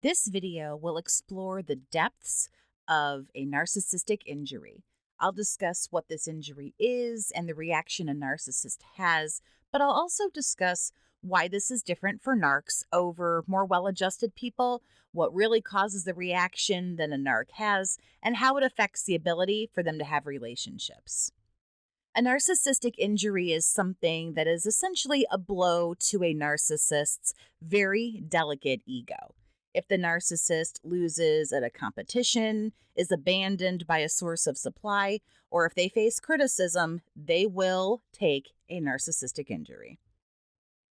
This video will explore the depths of a narcissistic injury. I'll discuss what this injury is and the reaction a narcissist has, but I'll also discuss why this is different for narcs over more well adjusted people, what really causes the reaction that a narc has, and how it affects the ability for them to have relationships. A narcissistic injury is something that is essentially a blow to a narcissist's very delicate ego. If the narcissist loses at a competition, is abandoned by a source of supply, or if they face criticism, they will take a narcissistic injury.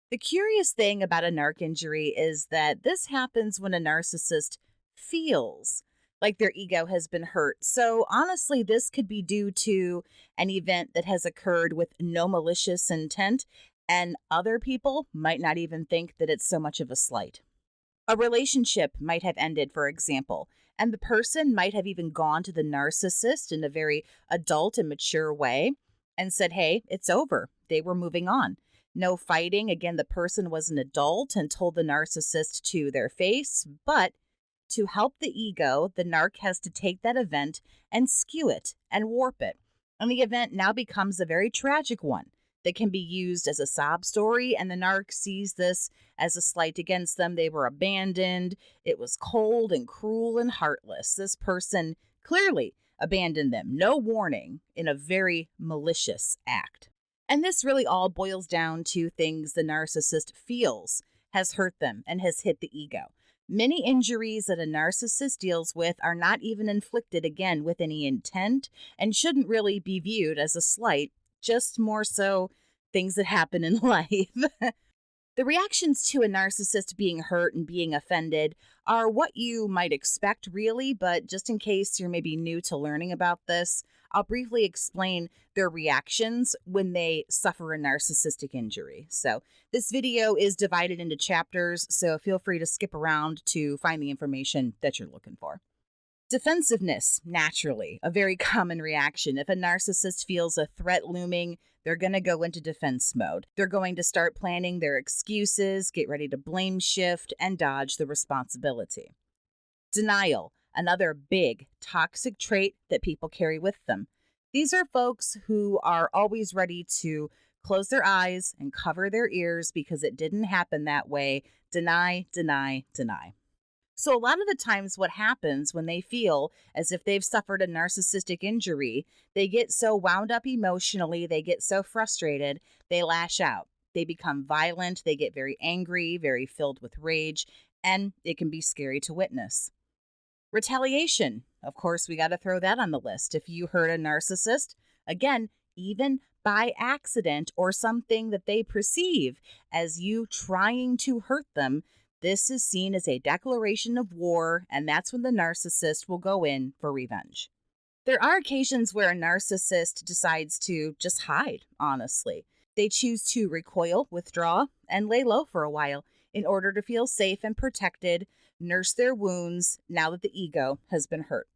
The curious thing about a narc injury is that this happens when a narcissist feels like their ego has been hurt. So, honestly, this could be due to an event that has occurred with no malicious intent, and other people might not even think that it's so much of a slight. A relationship might have ended, for example, and the person might have even gone to the narcissist in a very adult and mature way and said, hey, it's over. They were moving on. No fighting. Again, the person was an adult and told the narcissist to their face, but to help the ego, the narc has to take that event and skew it and warp it. And the event now becomes a very tragic one that can be used as a sob story, and the narc sees this as a slight against them. They were abandoned. It was cold and cruel and heartless. This person clearly abandoned them, no warning, in a very malicious act. And this really all boils down to things the narcissist feels has hurt them and has hit the ego. Many injuries that a narcissist deals with are not even inflicted, again, with any intent and shouldn't really be viewed as a slight, just more so things that happen in life. The reactions to a narcissist being hurt and being offended are what you might expect, really, but just in case you're maybe new to learning about this, I'll briefly explain their reactions when they suffer a narcissistic injury. So, this video is divided into chapters, so feel free to skip around to find the information that you're looking for. Defensiveness, naturally, a very common reaction. If a narcissist feels a threat looming, they're going to go into defense mode. They're going to start planning their excuses, get ready to blame shift, and dodge the responsibility. Denial, another big toxic trait that people carry with them. These are folks who are always ready to close their eyes and cover their ears because it didn't happen that way. Deny, deny, deny. So, a lot of the times, what happens when they feel as if they've suffered a narcissistic injury, they get so wound up emotionally, they get so frustrated, they lash out. They become violent, they get very angry, very filled with rage, and it can be scary to witness. Retaliation. Of course, we got to throw that on the list. If you hurt a narcissist, again, even by accident or something that they perceive as you trying to hurt them, this is seen as a declaration of war, and that's when the narcissist will go in for revenge. There are occasions where a narcissist decides to just hide, honestly. They choose to recoil, withdraw, and lay low for a while in order to feel safe and protected, nurse their wounds now that the ego has been hurt.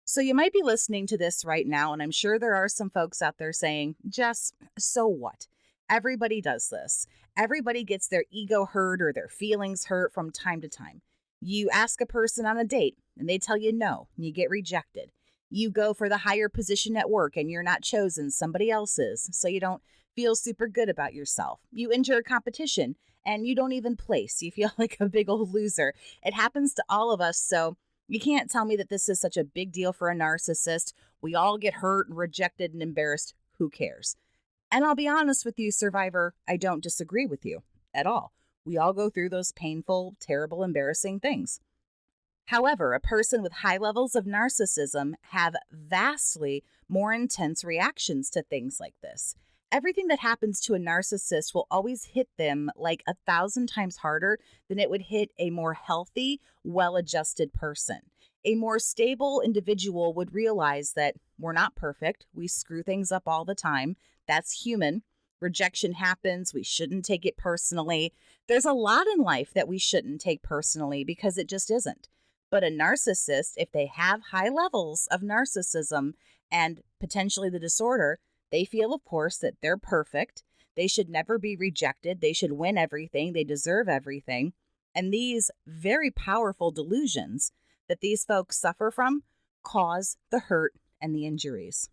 So you might be listening to this right now, and I'm sure there are some folks out there saying, Jess, so what? Everybody does this. Everybody gets their ego hurt or their feelings hurt from time to time. You ask a person on a date and they tell you no, and you get rejected. You go for the higher position at work and you're not chosen, somebody else is, so you don't feel super good about yourself. You enter a competition and you don't even place. You feel like a big old loser. It happens to all of us, so you can't tell me that this is such a big deal for a narcissist. We all get hurt and rejected and embarrassed. Who cares? And I'll be honest with you, survivor, I don't disagree with you at all. We all go through those painful, terrible, embarrassing things. However, a person with high levels of narcissism have vastly more intense reactions to things like this. Everything that happens to a narcissist will always hit them like 1,000 times harder than it would hit a more healthy, well-adjusted person. A more stable individual would realize that we're not perfect. We screw things up all the time. That's human. Rejection happens. We shouldn't take it personally. There's a lot in life that we shouldn't take personally because it just isn't. But a narcissist, if they have high levels of narcissism and potentially the disorder, they feel, of course, that they're perfect. They should never be rejected. They should win everything. They deserve everything. And these very powerful delusions that these folks suffer from cause the hurt and the injuries.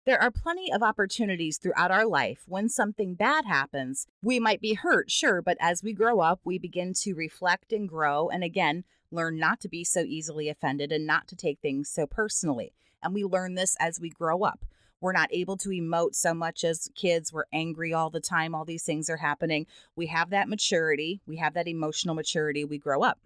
There are plenty of opportunities throughout our life when something bad happens. We might be hurt, sure, but as we grow up, we begin to reflect and grow, and again, learn not to be so easily offended and not to take things so personally. And we learn this as we grow up. We're not able to emote so much as kids. We're angry all the time. All these things are happening. We have that maturity. We have that emotional maturity. We grow up.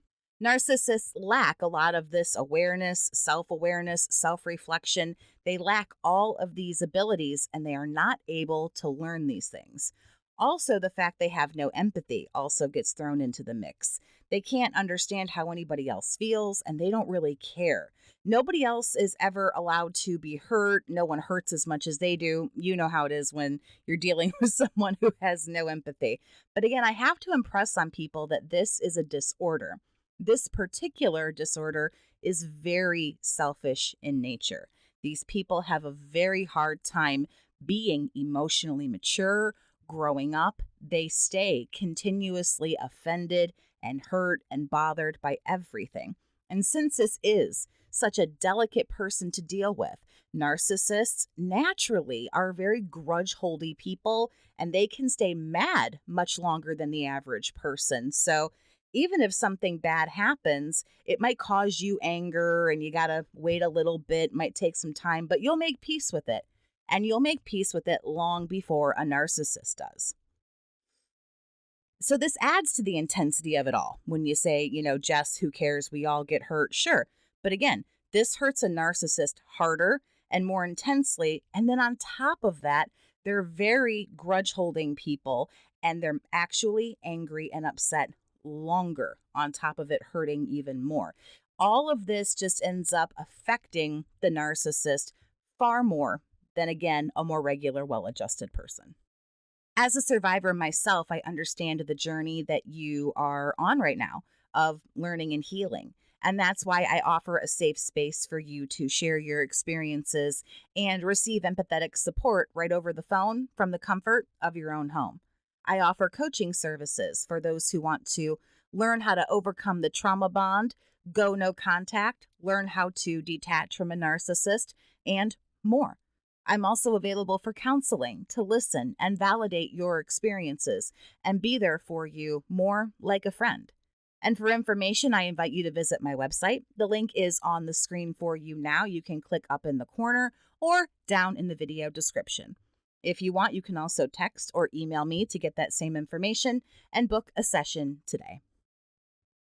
Narcissists lack a lot of this awareness, self-awareness, self-reflection. They lack all of these abilities and they are not able to learn these things. Also, the fact they have no empathy also gets thrown into the mix. They can't understand how anybody else feels and they don't really care. Nobody else is ever allowed to be hurt. No one hurts as much as they do. You know how it is when you're dealing with someone who has no empathy. But again, I have to impress on people that this is a disorder. This particular disorder is very selfish in nature. These people have a very hard time being emotionally mature, growing up. They stay continuously offended and hurt and bothered by everything. And since this is such a delicate person to deal with, narcissists naturally are very grudge-holdy people and they can stay mad much longer than the average person. So even if something bad happens, it might cause you anger and you got to wait a little bit, might take some time, but you'll make peace with it. And you'll make peace with it long before a narcissist does. So this adds to the intensity of it all. When you say, Jess, who cares? We all get hurt. Sure. But again, this hurts a narcissist harder and more intensely. And then on top of that, they're very grudge holding people and they're actually angry and upset longer, on top of it hurting even more. All of this just ends up affecting the narcissist far more than, again, a more regular, well-adjusted person. As a survivor myself, I understand the journey that you are on right now of learning and healing. And that's why I offer a safe space for you to share your experiences and receive empathetic support right over the phone from the comfort of your own home. I offer coaching services for those who want to learn how to overcome the trauma bond, go no contact, learn how to detach from a narcissist, and more. I'm also available for counseling to listen and validate your experiences and be there for you more like a friend. And for information, I invite you to visit my website. The link is on the screen for you now. You can click up in the corner or down in the video description. If you want, you can also text or email me to get that same information and book a session today.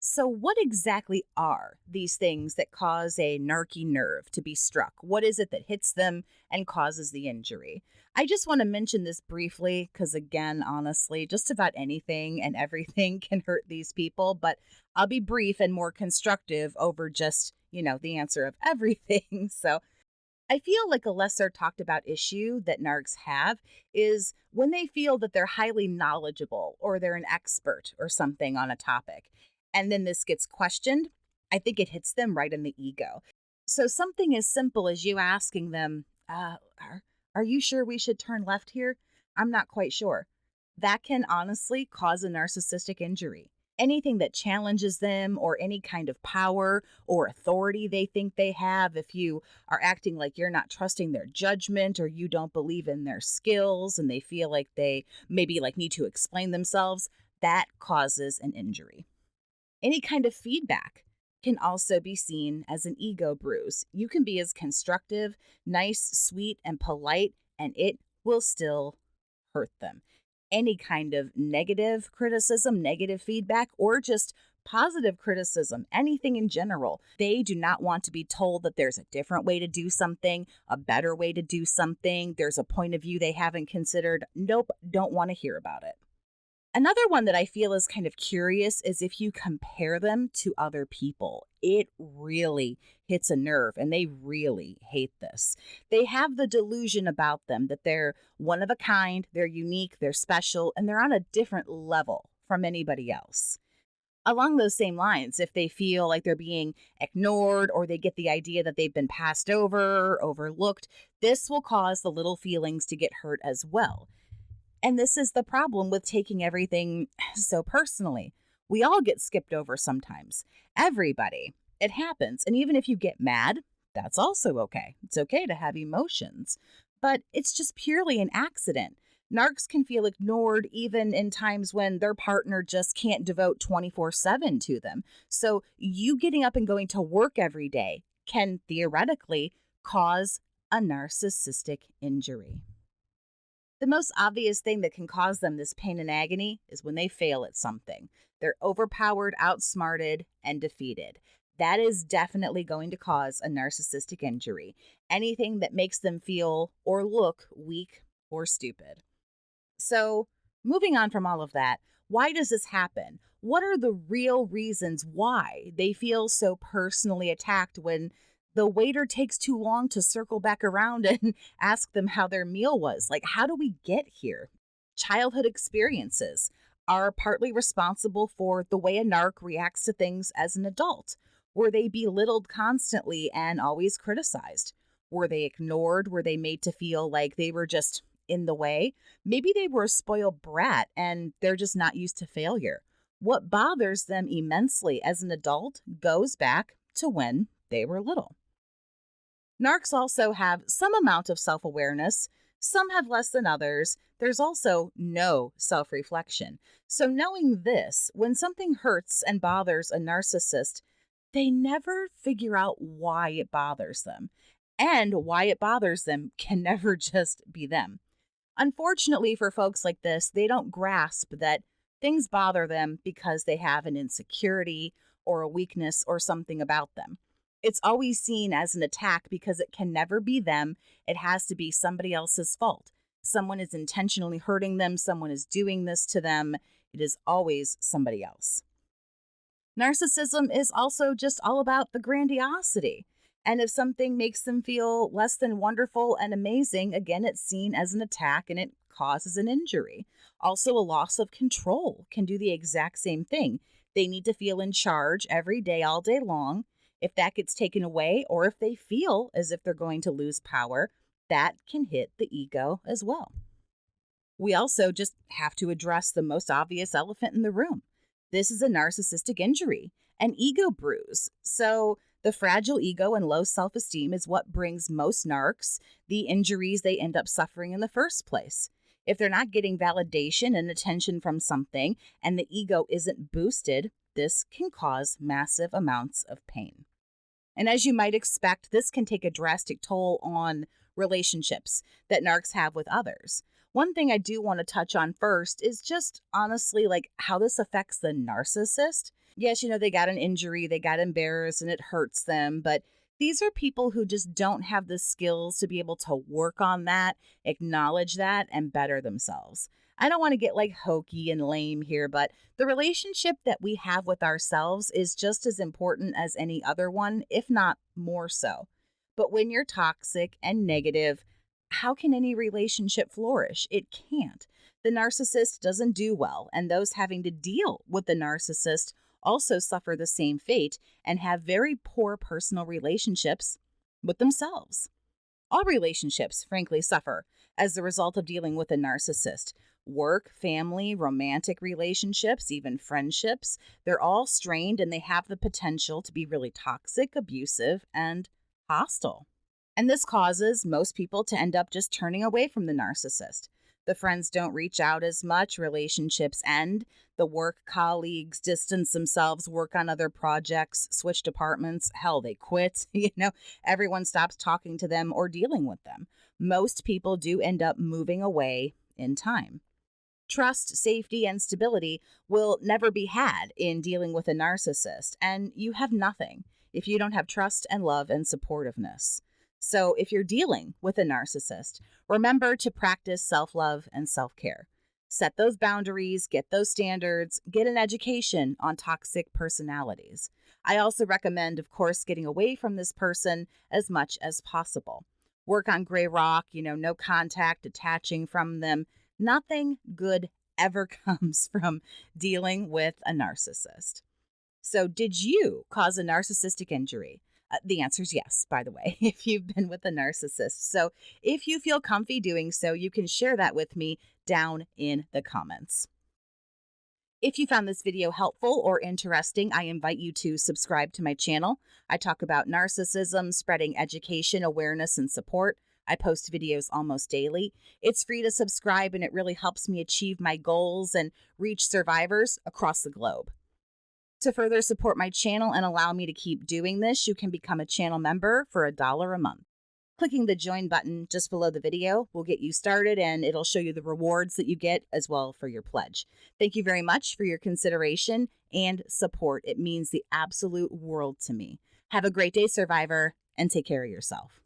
So what exactly are these things that cause a narky nerve to be struck? What is it that hits them and causes the injury? I just want to mention this briefly because, again, honestly, just about anything and everything can hurt these people, but I'll be brief and more constructive over just, the answer of everything. So I feel like a lesser talked about issue that narcs have is when they feel that they're highly knowledgeable or they're an expert or something on a topic. And then this gets questioned, I think it hits them right in the ego. So something as simple as you asking them, are you sure we should turn left here? I'm not quite sure. That can honestly cause a narcissistic injury. Anything that challenges them or any kind of power or authority they think they have, if you are acting like you're not trusting their judgment or you don't believe in their skills and they feel like they maybe need to explain themselves, that causes an injury. Any kind of feedback can also be seen as an ego bruise. You can be as constructive, nice, sweet, and polite, and it will still hurt them. Any kind of negative criticism, negative feedback, or just positive criticism, anything in general, they do not want to be told that there's a different way to do something, a better way to do something, there's a point of view they haven't considered. Nope, don't want to hear about it. Another one that I feel is kind of curious is if you compare them to other people. It really hits a nerve and they really hate this. They have the delusion about them that they're one of a kind, they're unique, they're special, and they're on a different level from anybody else. Along those same lines, if they feel like they're being ignored or they get the idea that they've been passed over or overlooked, this will cause the little feelings to get hurt as well. And this is the problem with taking everything so personally. We all get skipped over sometimes. Everybody. It happens. And even if you get mad, that's also okay. It's okay to have emotions. But it's just purely an accident. Narcs can feel ignored even in times when their partner just can't devote 24/7 to them. So, you getting up and going to work every day can theoretically cause a narcissistic injury. The most obvious thing that can cause them this pain and agony is when they fail at something. They're overpowered, outsmarted, and defeated. That is definitely going to cause a narcissistic injury. Anything that makes them feel or look weak or stupid. So, moving on from all of that, why does this happen? What are the real reasons why they feel so personally attacked when the waiter takes too long to circle back around and ask them how their meal was? Like, how do we get here? Childhood experiences are partly responsible for the way a narc reacts to things as an adult. Were they belittled constantly and always criticized? Were they ignored? Were they made to feel like they were just in the way? Maybe they were a spoiled brat and they're just not used to failure. What bothers them immensely as an adult goes back to when they were little. Narcs also have some amount of self awareness. Some have less than others. There's also no self reflection. So, knowing this, when something hurts and bothers a narcissist, they never figure out why it bothers them. And why it bothers them can never just be them. Unfortunately, for folks like this, they don't grasp that things bother them because they have an insecurity or a weakness or something about them. It's always seen as an attack because it can never be them. It has to be somebody else's fault. Someone is intentionally hurting them, someone is doing this to them. It is always somebody else. Narcissism is also just all about the grandiosity. And if something makes them feel less than wonderful and amazing, again, it's seen as an attack and it causes an injury. Also, a loss of control can do the exact same thing. They need to feel in charge every day, all day long. If that gets taken away, or if they feel as if they're going to lose power, that can hit the ego as well. We also just have to address the most obvious elephant in the room. This is a narcissistic injury, an ego bruise. So, the fragile ego and low self esteem is what brings most narcs the injuries they end up suffering in the first place. If they're not getting validation and attention from something and the ego isn't boosted, this can cause massive amounts of pain. And as you might expect, this can take a drastic toll on relationships that narcs have with others. One thing I do want to touch on first is just honestly like how this affects the narcissist. Yes, they got an injury, they got embarrassed, and it hurts them, but these are people who just don't have the skills to be able to work on that, acknowledge that, and better themselves. I don't want to get like hokey and lame here, but the relationship that we have with ourselves is just as important as any other one, if not more so. But when you're toxic and negative, how can any relationship flourish? It can't. The narcissist doesn't do well, and those having to deal with the narcissist also suffer the same fate and have very poor personal relationships with themselves. All relationships, frankly, suffer as the result of dealing with a narcissist. Work, family, romantic relationships, even friendships, they're all strained and they have the potential to be really toxic, abusive, and hostile. And this causes most people to end up just turning away from the narcissist. The friends don't reach out as much, relationships end, the work colleagues distance themselves, work on other projects, switch departments, hell, they quit, everyone stops talking to them or dealing with them. Most people do end up moving away in time. Trust, safety, and stability will never be had in dealing with a narcissist, and you have nothing if you don't have trust and love and supportiveness. So if you're dealing with a narcissist, remember to practice self-love and self-care. Set those boundaries, get those standards, get an education on toxic personalities. I also recommend, of course, getting away from this person as much as possible. Work on gray rock, no contact, detaching from them. Nothing good ever comes from dealing with a narcissist. So, did you cause a narcissistic injury? The answer is yes, by the way, if you've been with a narcissist. So, if you feel comfy doing so, you can share that with me down in the comments. If you found this video helpful or interesting, I invite you to subscribe to my channel. I talk about narcissism, spreading education, awareness, and support. I post videos almost daily. It's free to subscribe, and it really helps me achieve my goals and reach survivors across the globe. To further support my channel and allow me to keep doing this, you can become a channel member for $1 a month. Clicking the join button just below the video will get you started, and it'll show you the rewards that you get as well for your pledge. Thank you very much for your consideration and support. It means the absolute world to me. Have a great day, survivor, and take care of yourself.